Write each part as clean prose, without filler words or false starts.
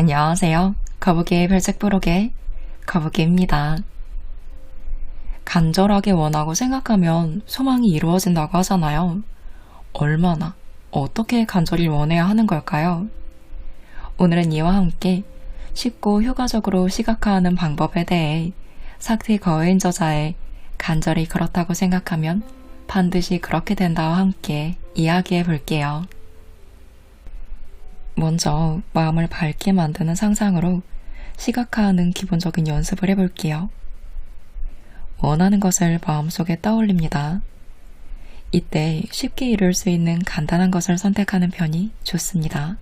안녕하세요. 거북이의 별책부록의 거북이입니다. 간절하게 원하고 생각하면 소망이 이루어진다고 하잖아요. 얼마나, 어떻게 간절히 원해야 하는 걸까요? 오늘은 이와 함께 쉽고 효과적으로 시각화하는 방법에 대해 삭티 거인 저자의 간절히 그렇다고 생각하면 반드시 그렇게 된다와 함께 이야기해 볼게요. 먼저 마음을 밝게 만드는 상상으로 시각화하는 기본적인 연습을 해볼게요. 원하는 것을 마음속에 떠올립니다. 이때 쉽게 이룰 수 있는 간단한 것을 선택하는 편이 좋습니다.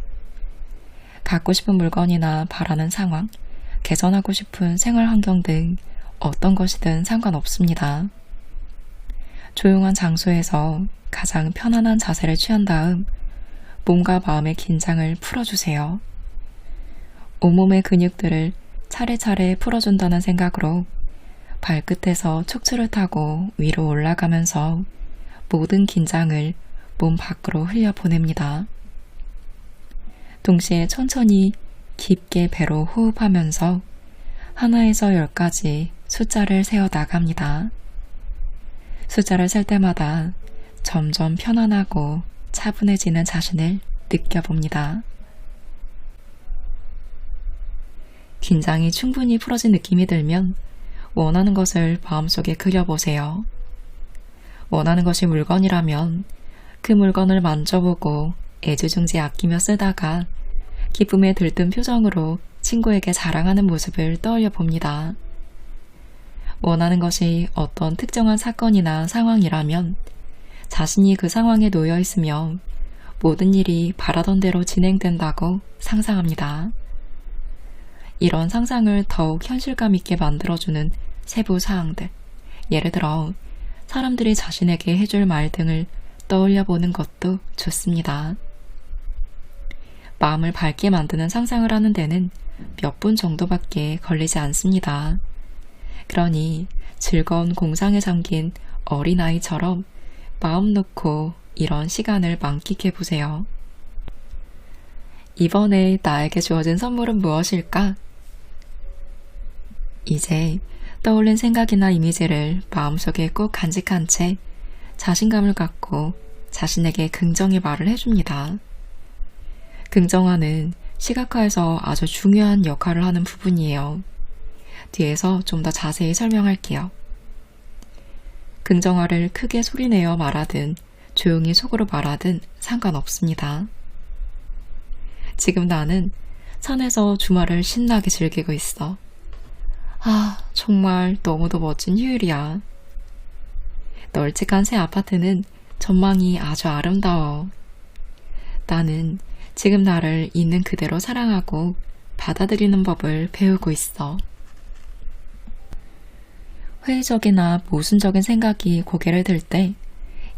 갖고 싶은 물건이나 바라는 상황, 개선하고 싶은 생활 환경 등 어떤 것이든 상관없습니다. 조용한 장소에서 가장 편안한 자세를 취한 다음 몸과 마음의 긴장을 풀어주세요. 온몸의 근육들을 차례차례 풀어준다는 생각으로 발끝에서 척추를 타고 위로 올라가면서 모든 긴장을 몸 밖으로 흘려보냅니다. 동시에 천천히 깊게 배로 호흡하면서 하나에서 10까지 숫자를 세어 나갑니다. 숫자를 셀 때마다 점점 편안하고 차분해지는 자신을 느껴봅니다. 긴장이 충분히 풀어진 느낌이 들면 원하는 것을 마음속에 그려보세요. 원하는 것이 물건이라면 그 물건을 만져보고 애지중지 아끼며 쓰다가 기쁨에 들뜬 표정으로 친구에게 자랑하는 모습을 떠올려 봅니다. 원하는 것이 어떤 특정한 사건이나 상황이라면 자신이 그 상황에 놓여 있으며 모든 일이 바라던 대로 진행된다고 상상합니다. 이런 상상을 더욱 현실감 있게 만들어주는 세부 사항들, 예를 들어 사람들이 자신에게 해줄 말 등을 떠올려 보는 것도 좋습니다. 마음을 밝게 만드는 상상을 하는 데는 몇 분 정도밖에 걸리지 않습니다. 그러니 즐거운 공상에 잠긴 어린아이처럼 마음 놓고 이런 시간을 만끽해보세요. 이번에 나에게 주어진 선물은 무엇일까? 이제 떠올린 생각이나 이미지를 마음속에 꼭 간직한 채 자신감을 갖고 자신에게 긍정의 말을 해줍니다. 긍정화는 시각화에서 아주 중요한 역할을 하는 부분이에요. 뒤에서 좀 더 자세히 설명할게요. 긍정화를 크게 소리내어 말하든 조용히 속으로 말하든 상관없습니다. 지금 나는 산에서 주말을 신나게 즐기고 있어. 정말 너무도 멋진 휴일이야. 널찍한 새 아파트는 전망이 아주 아름다워. 나는 지금 나를 있는 그대로 사랑하고 받아들이는 법을 배우고 있어. 회의적이나 모순적인 생각이 고개를 들 때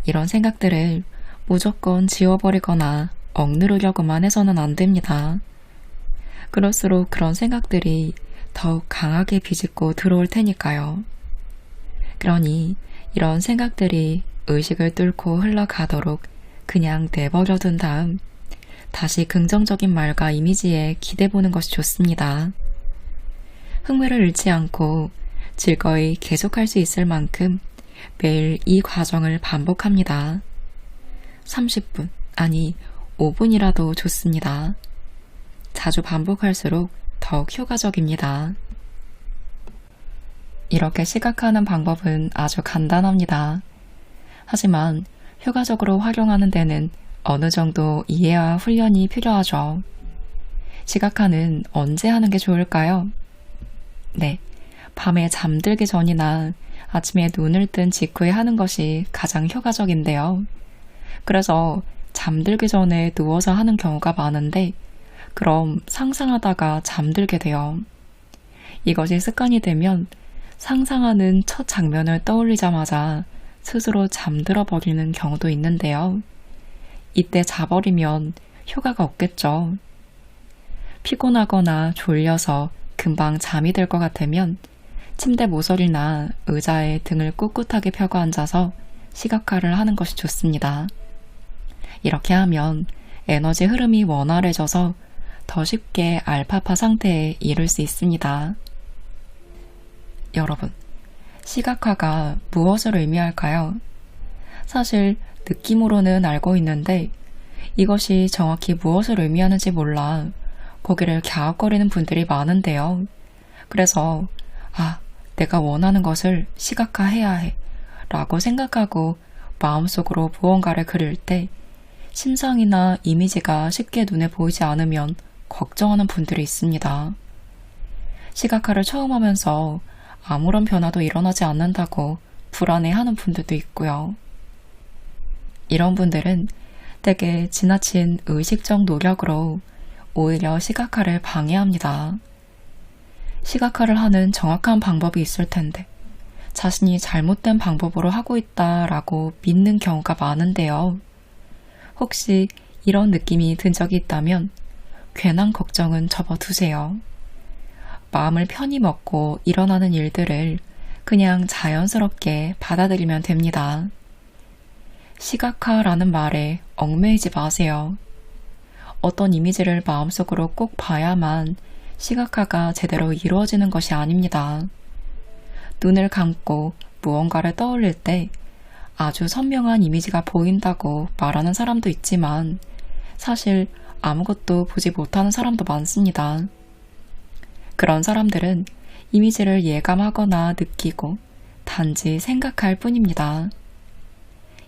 이런 생각들을 무조건 지워버리거나 억누르려고만 해서는 안 됩니다. 그럴수록 그런 생각들이 더욱 강하게 비집고 들어올 테니까요. 그러니 이런 생각들이 의식을 뚫고 흘러가도록 그냥 내버려둔 다음 다시 긍정적인 말과 이미지에 기대보는 것이 좋습니다. 흥미를 잃지 않고 즐거이 계속할 수 있을 만큼 매일 이 과정을 반복합니다. 30분, 아니 5분이라도 좋습니다. 자주 반복할수록 더욱 효과적입니다. 이렇게 시각화하는 방법은 아주 간단합니다. 하지만 효과적으로 활용하는 데는 어느 정도 이해와 훈련이 필요하죠. 시각화는 언제 하는 게 좋을까요? 네, 밤에 잠들기 전이나 아침에 눈을 뜬 직후에 하는 것이 가장 효과적인데요. 그래서 잠들기 전에 누워서 하는 경우가 많은데 그럼 상상하다가 잠들게 돼요. 이것이 습관이 되면 상상하는 첫 장면을 떠올리자마자 스스로 잠들어 버리는 경우도 있는데요. 이때 자버리면 효과가 없겠죠. 피곤하거나 졸려서 금방 잠이 들 것 같으면 침대 모서리나 의자에 등을 꿋꿋하게 펴고 앉아서 시각화를 하는 것이 좋습니다. 이렇게 하면 에너지 흐름이 원활해져서 더 쉽게 알파파 상태에 이를 수 있습니다. 여러분, 시각화가 무엇을 의미할까요? 사실 느낌으로는 알고 있는데 이것이 정확히 무엇을 의미하는지 몰라 고개를 갸웃거리는 분들이 많은데요. 그래서 내가 원하는 것을 시각화해야 해 라고 생각하고 마음속으로 무언가를 그릴 때 심상이나 이미지가 쉽게 눈에 보이지 않으면 걱정하는 분들이 있습니다. 시각화를 처음 하면서 아무런 변화도 일어나지 않는다고 불안해하는 분들도 있고요. 이런 분들은 때게 지나친 의식적 노력으로 오히려 시각화를 방해합니다. 시각화를 하는 정확한 방법이 있을 텐데 자신이 잘못된 방법으로 하고 있다라고 믿는 경우가 많은데요. 혹시 이런 느낌이 든 적이 있다면 괜한 걱정은 접어두세요. 마음을 편히 먹고 일어나는 일들을 그냥 자연스럽게 받아들이면 됩니다. 시각화라는 말에 얽매이지 마세요. 어떤 이미지를 마음속으로 꼭 봐야만 시각화가 제대로 이루어지는 것이 아닙니다. 눈을 감고 무언가를 떠올릴 때 아주 선명한 이미지가 보인다고 말하는 사람도 있지만 사실 아무것도 보지 못하는 사람도 많습니다. 그런 사람들은 이미지를 예감하거나 느끼고 단지 생각할 뿐입니다.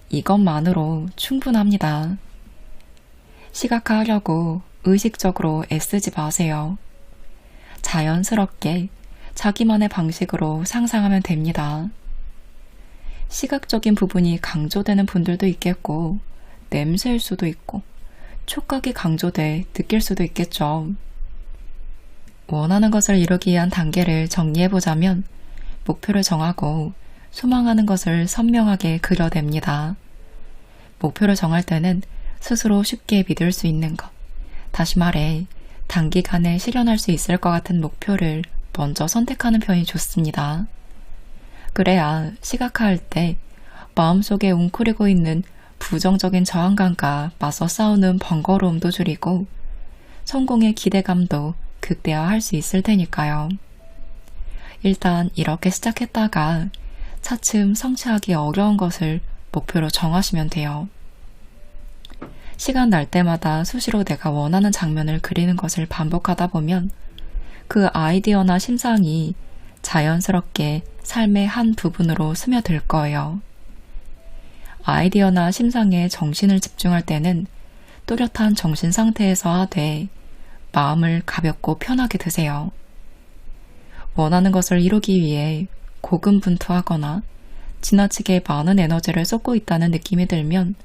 이것만으로 충분합니다. 시각화하려고 의식적으로 애쓰지 마세요. 자연스럽게 자기만의 방식으로 상상하면 됩니다. 시각적인 부분이 강조되는 분들도 있겠고 냄새일 수도 있고 촉각이 강조돼 느낄 수도 있겠죠. 원하는 것을 이루기 위한 단계를 정리해보자면 목표를 정하고 소망하는 것을 선명하게 그려냅니다. 목표를 정할 때는 스스로 쉽게 믿을 수 있는 것, 다시 말해 단기간에 실현할 수 있을 것 같은 목표를 먼저 선택하는 편이 좋습니다. 그래야 시각화할 때 마음속에 웅크리고 있는 부정적인 저항감과 맞서 싸우는 번거로움도 줄이고 성공의 기대감도 극대화할 수 있을 테니까요. 일단 이렇게 시작했다가 차츰 성취하기 어려운 것을 목표로 정하시면 돼요. 시간 날 때마다 수시로 내가 원하는 장면을 그리는 것을 반복하다 보면 그 아이디어나 심상이 자연스럽게 삶의 한 부분으로 스며들 거예요. 아이디어나 심상에 정신을 집중할 때는 또렷한 정신 상태에서 하되 마음을 가볍고 편하게 드세요. 원하는 것을 이루기 위해 고군분투하거나 지나치게 많은 에너지를 쏟고 있다는 느낌이 들면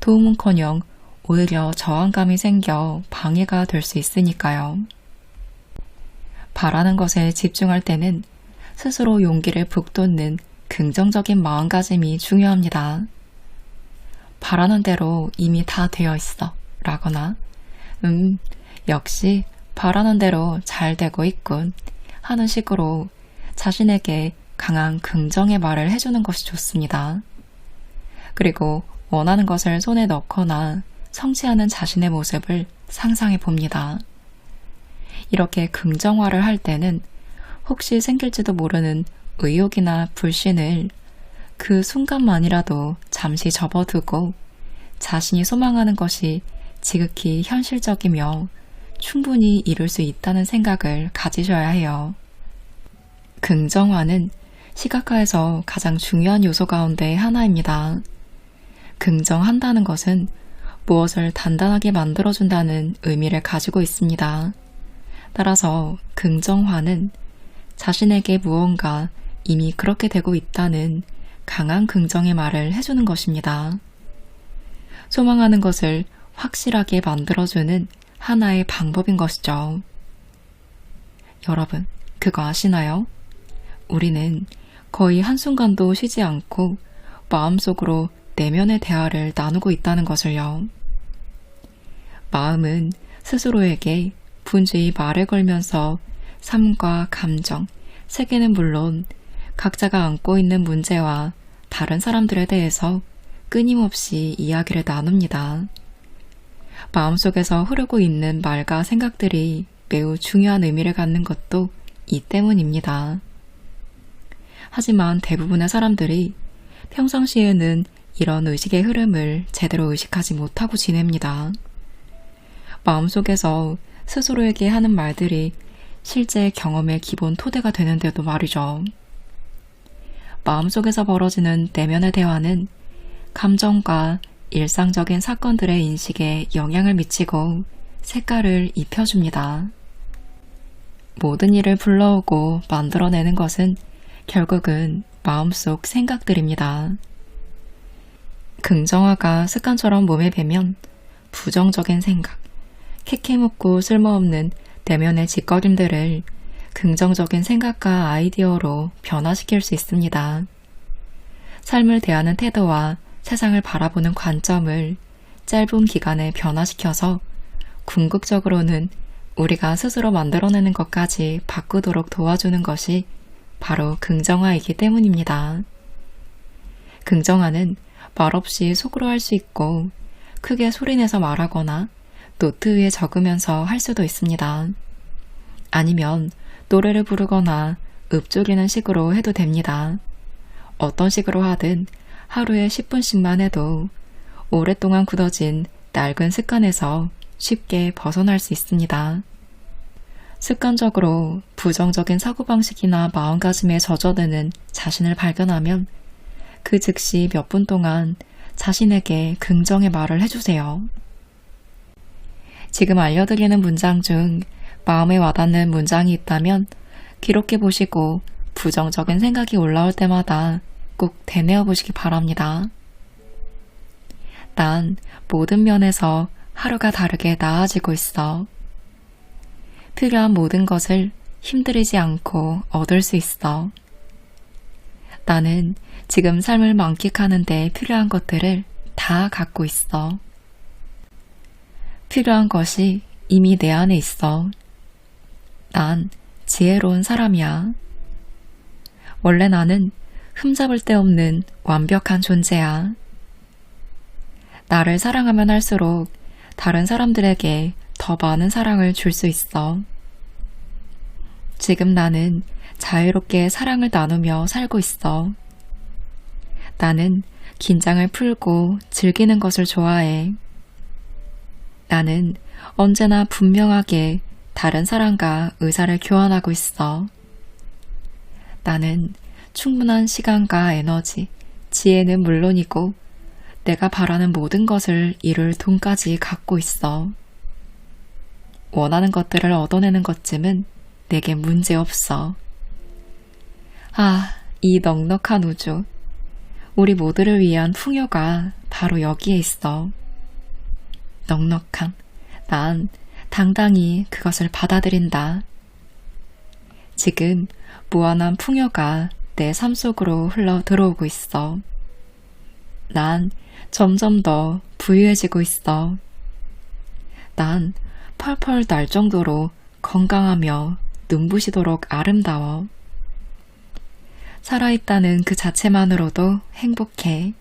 도움은커녕 오히려 저항감이 생겨 방해가 될 수 있으니까요. 바라는 것에 집중할 때는 스스로 용기를 북돋는 긍정적인 마음가짐이 중요합니다. 바라는 대로 이미 다 되어 있어 라거나 역시 바라는 대로 잘 되고 있군 하는 식으로 자신에게 강한 긍정의 말을 해주는 것이 좋습니다. 그리고 원하는 것을 손에 넣거나 성취하는 자신의 모습을 상상해 봅니다. 이렇게 긍정화를 할 때는 혹시 생길지도 모르는 의욕이나 불신을 그 순간만이라도 잠시 접어두고 자신이 소망하는 것이 지극히 현실적이며 충분히 이룰 수 있다는 생각을 가지셔야 해요. 긍정화는 시각화에서 가장 중요한 요소 가운데 하나입니다. 긍정한다는 것은 무엇을 단단하게 만들어준다는 의미를 가지고 있습니다. 따라서 긍정화는 자신에게 무언가 이미 그렇게 되고 있다는 강한 긍정의 말을 해주는 것입니다. 소망하는 것을 확실하게 만들어주는 하나의 방법인 것이죠. 여러분, 그거 아시나요? 우리는 거의 한순간도 쉬지 않고 마음속으로 내면의 대화를 나누고 있다는 것을요. 마음은 스스로에게 분주히 말을 걸면서 삶과 감정, 세계는 물론 각자가 안고 있는 문제와 다른 사람들에 대해서 끊임없이 이야기를 나눕니다. 마음속에서 흐르고 있는 말과 생각들이 매우 중요한 의미를 갖는 것도 이 때문입니다. 하지만 대부분의 사람들이 평상시에는 이런 의식의 흐름을 제대로 의식하지 못하고 지냅니다. 마음속에서 스스로에게 하는 말들이 실제 경험의 기본 토대가 되는데도 말이죠. 마음속에서 벌어지는 내면의 대화는 감정과 일상적인 사건들의 인식에 영향을 미치고 색깔을 입혀줍니다. 모든 일을 불러오고 만들어내는 것은 결국은 마음속 생각들입니다. 긍정화가 습관처럼 몸에 배면 부정적인 생각, 캐캐묻고 쓸모없는 내면의 짓거림들을 긍정적인 생각과 아이디어로 변화시킬 수 있습니다. 삶을 대하는 태도와 세상을 바라보는 관점을 짧은 기간에 변화시켜서 궁극적으로는 우리가 스스로 만들어내는 것까지 바꾸도록 도와주는 것이 바로 긍정화이기 때문입니다. 긍정화는 말없이 속으로 할 수 있고 크게 소리내서 말하거나 노트 위에 적으면서 할 수도 있습니다. 아니면 노래를 부르거나 읊조리는 식으로 해도 됩니다. 어떤 식으로 하든 하루에 10분씩만 해도 오랫동안 굳어진 낡은 습관에서 쉽게 벗어날 수 있습니다. 습관적으로 부정적인 사고방식이나 마음가짐에 젖어드는 자신을 발견하면 그 즉시 몇 분 동안 자신에게 긍정의 말을 해주세요. 지금 알려드리는 문장 중 마음에 와닿는 문장이 있다면 기록해 보시고 부정적인 생각이 올라올 때마다 꼭 되뇌어 보시기 바랍니다. 난 모든 면에서 하루가 다르게 나아지고 있어. 필요한 모든 것을 힘들이지 않고 얻을 수 있어. 나는 지금 삶을 만끽하는 데 필요한 것들을 다 갖고 있어. 필요한 것이 이미 내 안에 있어. 난 지혜로운 사람이야. 원래 나는 흠잡을 데 없는 완벽한 존재야. 나를 사랑하면 할수록 다른 사람들에게 더 많은 사랑을 줄 수 있어. 지금 나는 자유롭게 사랑을 나누며 살고 있어. 나는 긴장을 풀고 즐기는 것을 좋아해. 나는 언제나 분명하게 다른 사람과 의사를 교환하고 있어. 나는 충분한 시간과 에너지, 지혜는 물론이고 내가 바라는 모든 것을 이룰 돈까지 갖고 있어. 원하는 것들을 얻어내는 것쯤은 내게 문제없어. 아, 이 넉넉한 우주. 우리 모두를 위한 풍요가 바로 여기에 있어. 넉넉한, 난 당당히 그것을 받아들인다. 지금 무한한 풍요가 내 삶 속으로 흘러 들어오고 있어. 난 점점 더 부유해지고 있어. 난 펄펄 날 정도로 건강하며 눈부시도록 아름다워. 살아있다는 그 자체만으로도 행복해.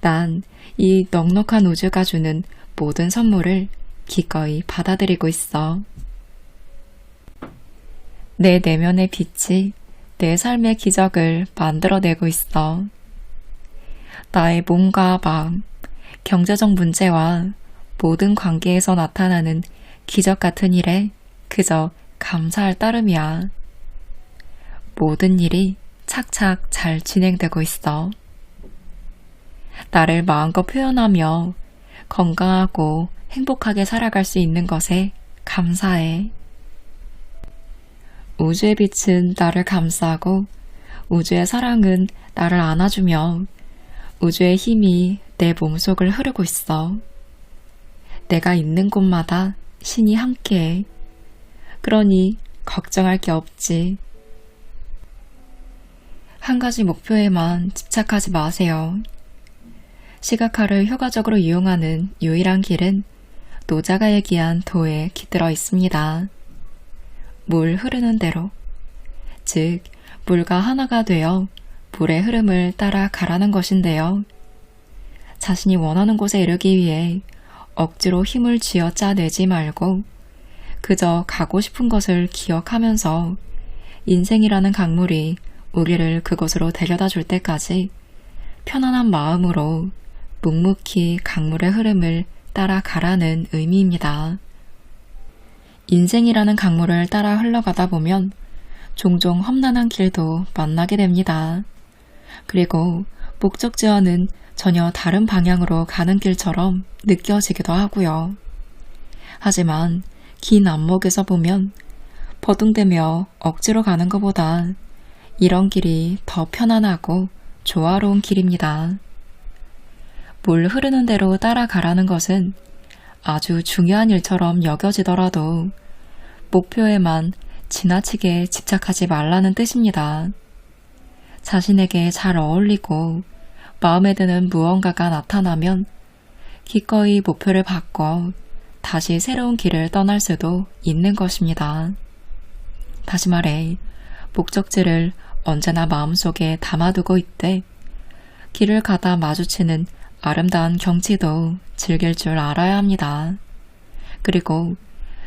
난 이 넉넉한 우주가 주는 모든 선물을 기꺼이 받아들이고 있어. 내 내면의 빛이 내 삶의 기적을 만들어내고 있어. 나의 몸과 마음, 경제적 문제와 모든 관계에서 나타나는 기적 같은 일에 그저 감사할 따름이야. 모든 일이 착착 잘 진행되고 있어. 나를 마음껏 표현하며 건강하고 행복하게 살아갈 수 있는 것에 감사해. 우주의 빛은 나를 감싸고 우주의 사랑은 나를 안아주며 우주의 힘이 내 몸속을 흐르고 있어. 내가 있는 곳마다 신이 함께해. 그러니 걱정할 게 없지. 한 가지 목표에만 집착하지 마세요. 시각화를 효과적으로 이용하는 유일한 길은 노자가 얘기한 도에 깃들어 있습니다. 물 흐르는 대로, 즉 물과 하나가 되어 물의 흐름을 따라 가라는 것인데요. 자신이 원하는 곳에 이르기 위해 억지로 힘을 쥐어 짜내지 말고 그저 가고 싶은 것을 기억하면서 인생이라는 강물이 우리를 그곳으로 데려다 줄 때까지 편안한 마음으로 묵묵히 강물의 흐름을 따라가라는 의미입니다. 인생이라는 강물을 따라 흘러가다 보면 종종 험난한 길도 만나게 됩니다. 그리고 목적지와는 전혀 다른 방향으로 가는 길처럼 느껴지기도 하고요. 하지만 긴 안목에서 보면 버둥대며 억지로 가는 것보다 이런 길이 더 편안하고 조화로운 길입니다. 물 흐르는 대로 따라가라는 것은 아주 중요한 일처럼 여겨지더라도 목표에만 지나치게 집착하지 말라는 뜻입니다. 자신에게 잘 어울리고 마음에 드는 무언가가 나타나면 기꺼이 목표를 바꿔 다시 새로운 길을 떠날 수도 있는 것입니다. 다시 말해, 목적지를 언제나 마음속에 담아두고 있되 길을 가다 마주치는 아름다운 경치도 즐길 줄 알아야 합니다. 그리고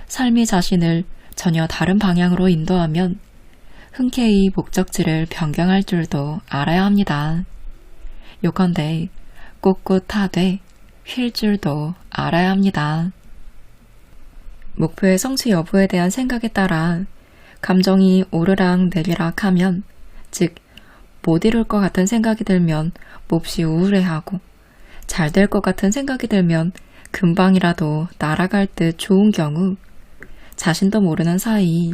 삶이 자신을 전혀 다른 방향으로 인도하면 흔쾌히 목적지를 변경할 줄도 알아야 합니다. 요컨대 꿋꿋하되 휠 줄도 알아야 합니다. 목표의 성취 여부에 대한 생각에 따라 감정이 오르락 내리락 하면, 즉 못 이룰 것 같은 생각이 들면 몹시 우울해하고 잘 될 것 같은 생각이 들면 금방이라도 날아갈 듯 좋은 경우 자신도 모르는 사이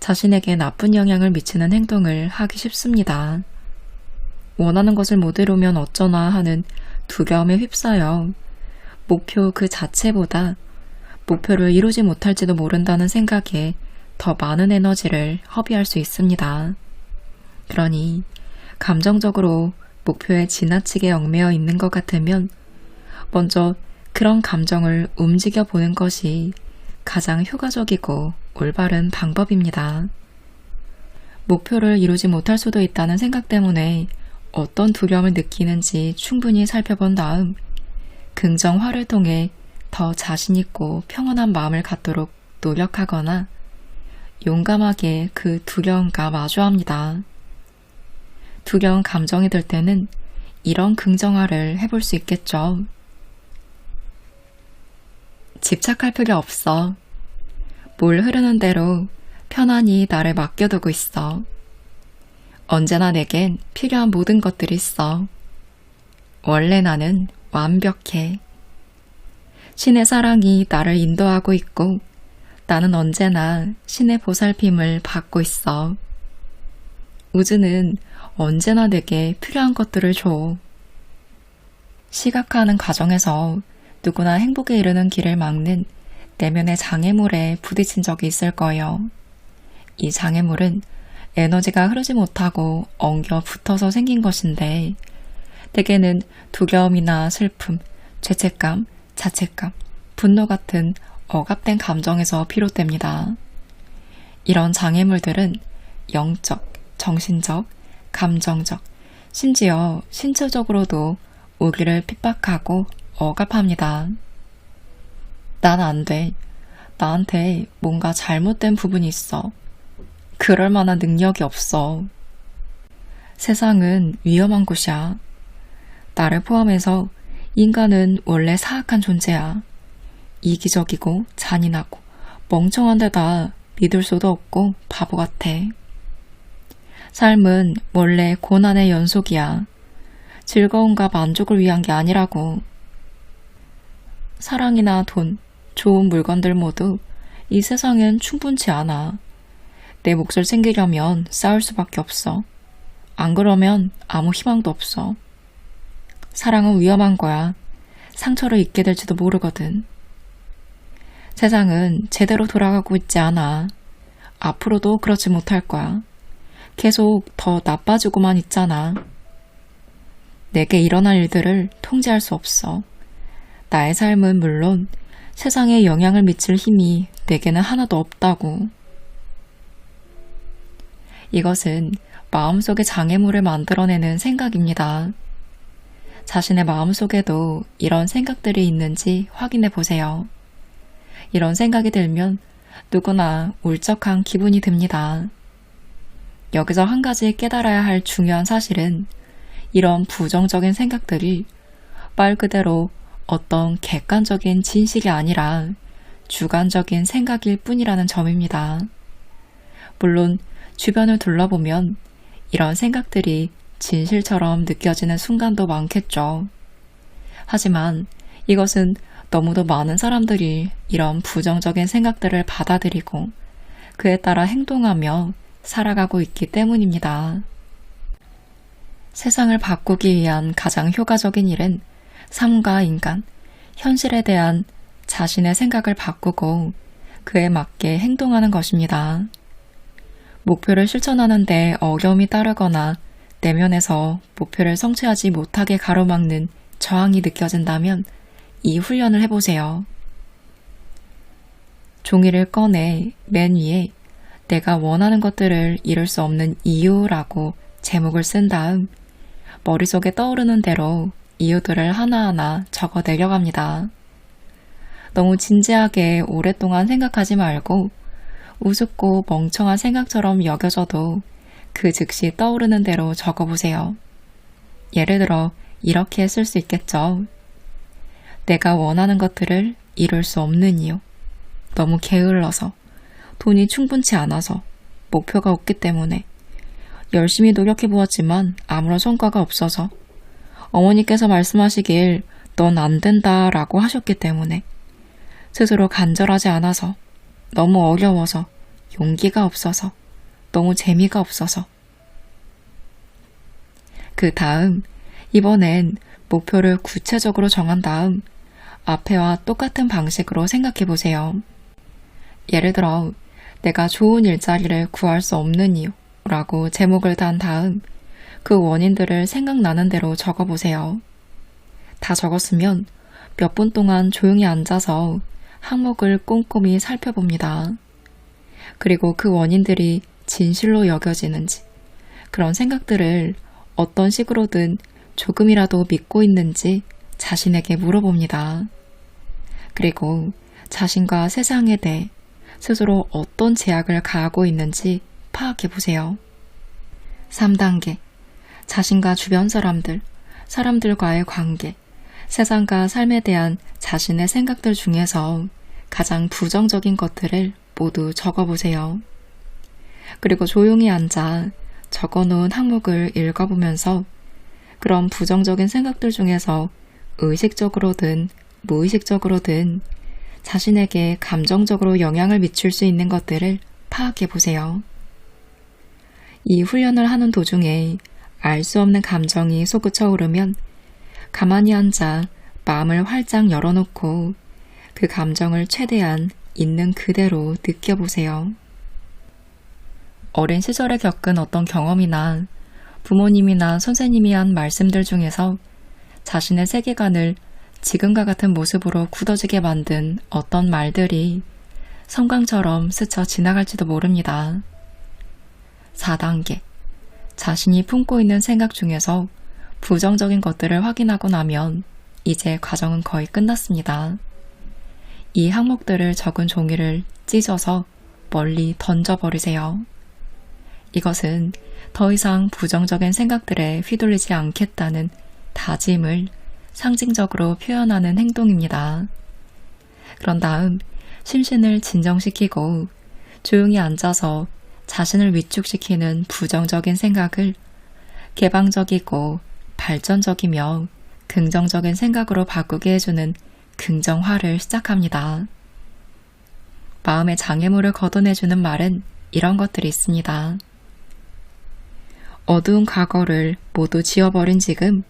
자신에게 나쁜 영향을 미치는 행동을 하기 쉽습니다. 원하는 것을 못 이루면 어쩌나 하는 두려움에 휩싸여 목표 그 자체보다 목표를 이루지 못할지도 모른다는 생각에 더 많은 에너지를 허비할 수 있습니다. 그러니 감정적으로 목표에 지나치게 얽매여 있는 것 같으면 먼저 그런 감정을 움직여 보는 것이 가장 효과적이고 올바른 방법입니다. 목표를 이루지 못할 수도 있다는 생각 때문에 어떤 두려움을 느끼는지 충분히 살펴본 다음 긍정화를 통해 더 자신있고 평온한 마음을 갖도록 노력하거나 용감하게 그 두려움과 마주합니다. 두려운 감정이 들 때는 이런 긍정화를 해볼 수 있겠죠. 집착할 필요 없어. 물 흐르는 대로 편안히 나를 맡겨두고 있어. 언제나 내겐 필요한 모든 것들이 있어. 원래 나는 완벽해. 신의 사랑이 나를 인도하고 있고 나는 언제나 신의 보살핌을 받고 있어. 우주는 언제나 내게 필요한 것들을 줘. 시각화하는 과정에서 누구나 행복에 이르는 길을 막는 내면의 장애물에 부딪힌 적이 있을 거예요. 이 장애물은 에너지가 흐르지 못하고 엉겨 붙어서 생긴 것인데 대개는 두려움이나 슬픔, 죄책감, 자책감, 분노 같은 억압된 감정에서 비롯됩니다. 이런 장애물들은 영적, 정신적, 감정적, 심지어 신체적으로도 우리를 핍박하고 억압합니다. 난 안 돼. 나한테 뭔가 잘못된 부분이 있어. 그럴 만한 능력이 없어. 세상은 위험한 곳이야. 나를 포함해서 인간은 원래 사악한 존재야. 이기적이고 잔인하고 멍청한 데다 믿을 수도 없고 바보 같아. 삶은 원래 고난의 연속이야. 즐거움과 만족을 위한 게 아니라고. 사랑이나 돈, 좋은 물건들 모두 이 세상엔 충분치 않아. 내 몫을 챙기려면 싸울 수밖에 없어. 안 그러면 아무 희망도 없어. 사랑은 위험한 거야. 상처를 입게 될지도 모르거든. 세상은 제대로 돌아가고 있지 않아. 앞으로도 그렇지 못할 거야. 계속 더 나빠지고만 있잖아. 내게 일어날 일들을 통제할 수 없어. 나의 삶은 물론 세상에 영향을 미칠 힘이 내게는 하나도 없다고. 이것은 마음속의 장애물을 만들어내는 생각입니다. 자신의 마음속에도 이런 생각들이 있는지 확인해 보세요. 이런 생각이 들면 누구나 울적한 기분이 듭니다. 여기서 한 가지 깨달아야 할 중요한 사실은 이런 부정적인 생각들이 말 그대로 어떤 객관적인 진실이 아니라 주관적인 생각일 뿐이라는 점입니다. 물론 주변을 둘러보면 이런 생각들이 진실처럼 느껴지는 순간도 많겠죠. 하지만 이것은 너무도 많은 사람들이 이런 부정적인 생각들을 받아들이고 그에 따라 행동하며 살아가고 있기 때문입니다. 세상을 바꾸기 위한 가장 효과적인 일은 삶과 인간, 현실에 대한 자신의 생각을 바꾸고 그에 맞게 행동하는 것입니다. 목표를 실천하는 데 어려움이 따르거나 내면에서 목표를 성취하지 못하게 가로막는 저항이 느껴진다면 이 훈련을 해보세요. 종이를 꺼내 맨 위에 내가 원하는 것들을 이룰 수 없는 이유라고 제목을 쓴 다음 머릿속에 떠오르는 대로 이유들을 하나하나 적어 내려갑니다. 너무 진지하게 오랫동안 생각하지 말고 우습고 멍청한 생각처럼 여겨져도 그 즉시 떠오르는 대로 적어보세요. 예를 들어 이렇게 쓸 수 있겠죠. 내가 원하는 것들을 이룰 수 없는 이유. 너무 게을러서, 돈이 충분치 않아서, 목표가 없기 때문에, 열심히 노력해 보았지만 아무런 성과가 없어서, 어머니께서 말씀하시길 넌 안 된다 라고 하셨기 때문에, 스스로 간절하지 않아서, 너무 어려워서, 용기가 없어서, 너무 재미가 없어서. 그 다음, 이번엔 목표를 구체적으로 정한 다음 앞에와 똑같은 방식으로 생각해 보세요. 예를 들어, 내가 좋은 일자리를 구할 수 없는 이유라고 제목을 단 다음 그 원인들을 생각나는 대로 적어보세요. 다 적었으면 몇 분 동안 조용히 앉아서 항목을 꼼꼼히 살펴봅니다. 그리고 그 원인들이 진실로 여겨지는지, 그런 생각들을 어떤 식으로든 조금이라도 믿고 있는지 자신에게 물어봅니다. 그리고 자신과 세상에 대해 스스로 어떤 제약을 가하고 있는지 파악해 보세요. 3단계. 자신과 주변 사람들, 사람들과의 관계, 세상과 삶에 대한 자신의 생각들 중에서 가장 부정적인 것들을 모두 적어보세요. 그리고 조용히 앉아 적어놓은 항목을 읽어보면서 그런 부정적인 생각들 중에서 의식적으로든 무의식적으로든 자신에게 감정적으로 영향을 미칠 수 있는 것들을 파악해 보세요. 이 훈련을 하는 도중에 알 수 없는 감정이 솟구쳐 오르면 가만히 앉아 마음을 활짝 열어놓고 그 감정을 최대한 있는 그대로 느껴보세요. 어린 시절에 겪은 어떤 경험이나 부모님이나 선생님이 한 말씀들 중에서 자신의 세계관을 지금과 같은 모습으로 굳어지게 만든 어떤 말들이 섬광처럼 스쳐 지나갈지도 모릅니다. 4단계. 자신이 품고 있는 생각 중에서 부정적인 것들을 확인하고 나면 이제 과정은 거의 끝났습니다. 이 항목들을 적은 종이를 찢어서 멀리 던져버리세요. 이것은 더 이상 부정적인 생각들에 휘둘리지 않겠다는 다짐을 상징적으로 표현하는 행동입니다. 그런 다음 심신을 진정시키고 조용히 앉아서 자신을 위축시키는 부정적인 생각을 개방적이고 발전적이며 긍정적인 생각으로 바꾸게 해주는 긍정화를 시작합니다. 마음의 장애물을 걷어내주는 말은 이런 것들이 있습니다. 어두운 과거를 모두 지워버린 지금,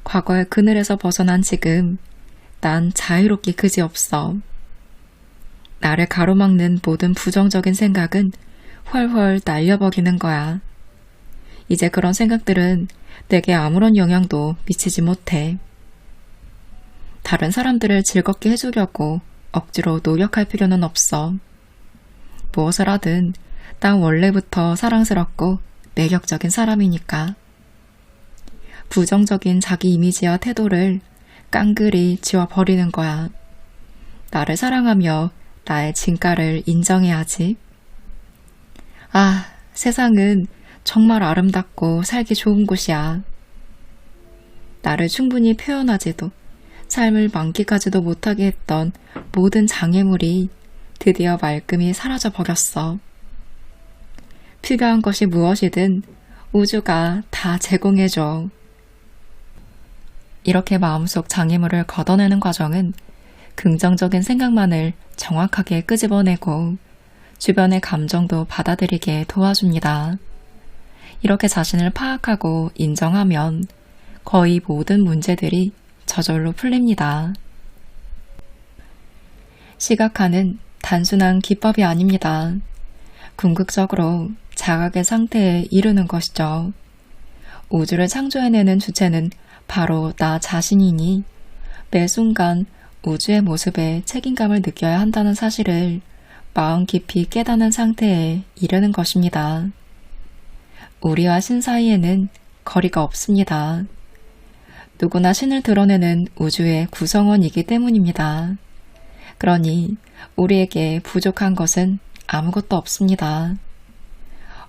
과거의 그늘에서 벗어난 지금, 난 자유롭기 그지없어. 나를 가로막는 모든 부정적인 생각은 훨훨 날려버리는 거야. 이제 그런 생각들은 내게 아무런 영향도 미치지 못해. 다른 사람들을 즐겁게 해주려고 억지로 노력할 필요는 없어. 무엇을 하든 난 원래부터 사랑스럽고 매력적인 사람이니까. 부정적인 자기 이미지와 태도를 깡그리 지워버리는 거야. 나를 사랑하며 나의 진가를 인정해야지. 아, 세상은 정말 아름답고 살기 좋은 곳이야. 나를 충분히 표현하지도 삶을 만끽하지도 못하게 했던 모든 장애물이 드디어 말끔히 사라져 버렸어. 필요한 것이 무엇이든 우주가 다 제공해줘. 이렇게 마음속 장애물을 걷어내는 과정은 긍정적인 생각만을 정확하게 끄집어내고 주변의 감정도 받아들이게 도와줍니다. 이렇게 자신을 파악하고 인정하면 거의 모든 문제들이 저절로 풀립니다. 시각화는 단순한 기법이 아닙니다. 궁극적으로 자각의 상태에 이르는 것이죠. 우주를 창조해내는 주체는 바로 나 자신이니 매 순간 우주의 모습에 책임감을 느껴야 한다는 사실을 마음 깊이 깨닫는 상태에 이르는 것입니다. 우리와 신 사이에는 거리가 없습니다. 누구나 신을 드러내는 우주의 구성원이기 때문입니다. 그러니 우리에게 부족한 것은 아무것도 없습니다.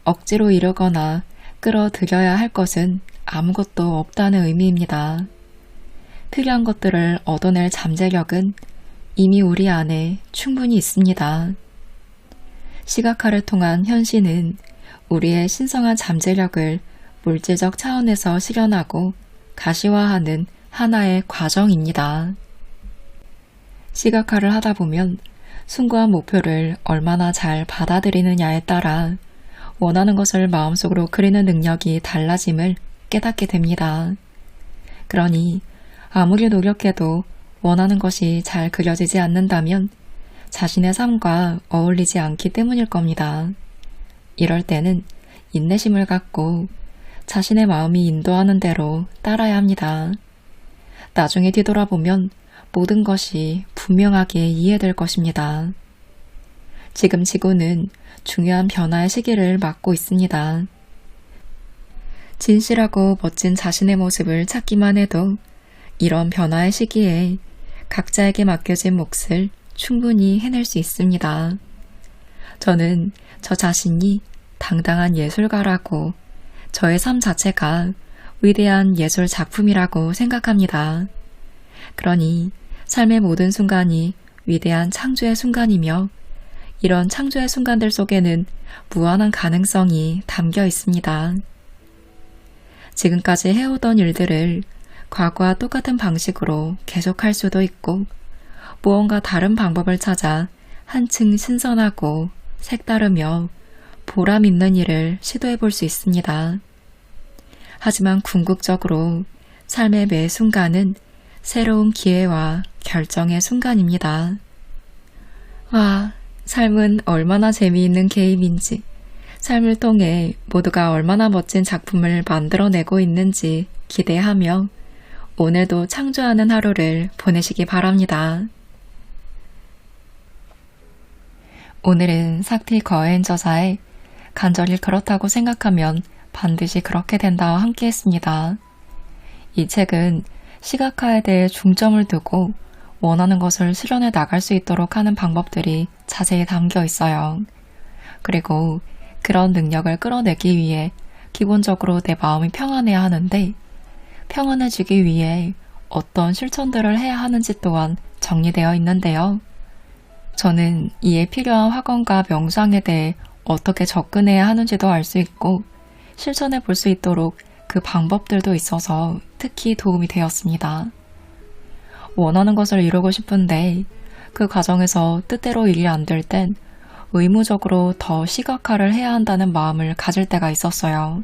억지로 이루거나 끌어들여야 할 것은 아무것도 없다는 의미입니다. 필요한 것들을 얻어낼 잠재력은 이미 우리 안에 충분히 있습니다. 시각화를 통한 현신은 우리의 신성한 잠재력을 물질적 차원에서 실현하고 가시화하는 하나의 과정입니다. 시각화를 하다 보면 숭고한 목표를 얼마나 잘 받아들이느냐에 따라 원하는 것을 마음속으로 그리는 능력이 달라짐을 깨닫게 됩니다. 그러니 아무리 노력해도 원하는 것이 잘 그려지지 않는다면 자신의 삶과 어울리지 않기 때문일 겁니다. 이럴 때는 인내심을 갖고 자신의 마음이 인도하는 대로 따라야 합니다. 나중에 뒤돌아보면 모든 것이 분명하게 이해될 것입니다. 지금 지구는 중요한 변화의 시기를 맞고 있습니다. 진실하고 멋진 자신의 모습을 찾기만 해도 이런 변화의 시기에 각자에게 맡겨진 몫을 충분히 해낼 수 있습니다. 저는 저 자신이 당당한 예술가라고 저의 삶 자체가 위대한 예술 작품이라고 생각합니다. 그러니 삶의 모든 순간이 위대한 창조의 순간이며 이런 창조의 순간들 속에는 무한한 가능성이 담겨 있습니다. 지금까지 해오던 일들을 과거와 똑같은 방식으로 계속할 수도 있고 무언가 다른 방법을 찾아 한층 신선하고 색다르며 보람 있는 일을 시도해 볼 수 있습니다. 하지만 궁극적으로 삶의 매 순간은 새로운 기회와 결정의 순간입니다. 와, 삶은 얼마나 재미있는 게임인지, 삶을 통해 모두가 얼마나 멋진 작품을 만들어내고 있는지 기대하며 오늘도 창조하는 하루를 보내시기 바랍니다. 오늘은 삭티 거엔 저자의 간절히 그렇다고 생각하면 반드시 그렇게 된다와 함께 했습니다. 이 책은 시각화에 대해 중점을 두고 원하는 것을 실현해 나갈 수 있도록 하는 방법들이 자세히 담겨 있어요. 그리고 그런 능력을 끌어내기 위해 기본적으로 내 마음이 평안해야 하는데 평안해지기 위해 어떤 실천들을 해야 하는지 또한 정리되어 있는데요. 저는 이에 필요한 화관과 명상에 대해 어떻게 접근해야 하는지도 알 수 있고 실천해 볼 수 있도록 그 방법들도 있어서 특히 도움이 되었습니다. 원하는 것을 이루고 싶은데 그 과정에서 뜻대로 일이 안 될 땐 의무적으로 더 시각화를 해야 한다는 마음을 가질 때가 있었어요.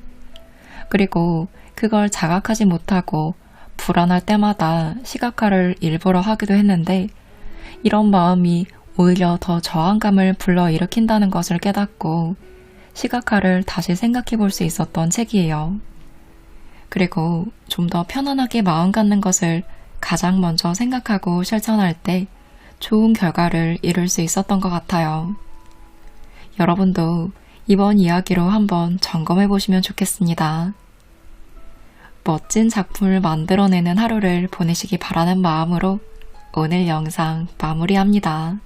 그리고 그걸 자각하지 못하고 불안할 때마다 시각화를 일부러 하기도 했는데 이런 마음이 오히려 더 저항감을 불러일으킨다는 것을 깨닫고 시각화를 다시 생각해 볼 수 있었던 책이에요. 그리고 좀 더 편안하게 마음 갖는 것을 가장 먼저 생각하고 실천할 때 좋은 결과를 이룰 수 있었던 것 같아요. 여러분도 이번 이야기로 한번 점검해 보시면 좋겠습니다. 멋진 작품을 만들어내는 하루를 보내시기 바라는 마음으로 오늘 영상 마무리합니다.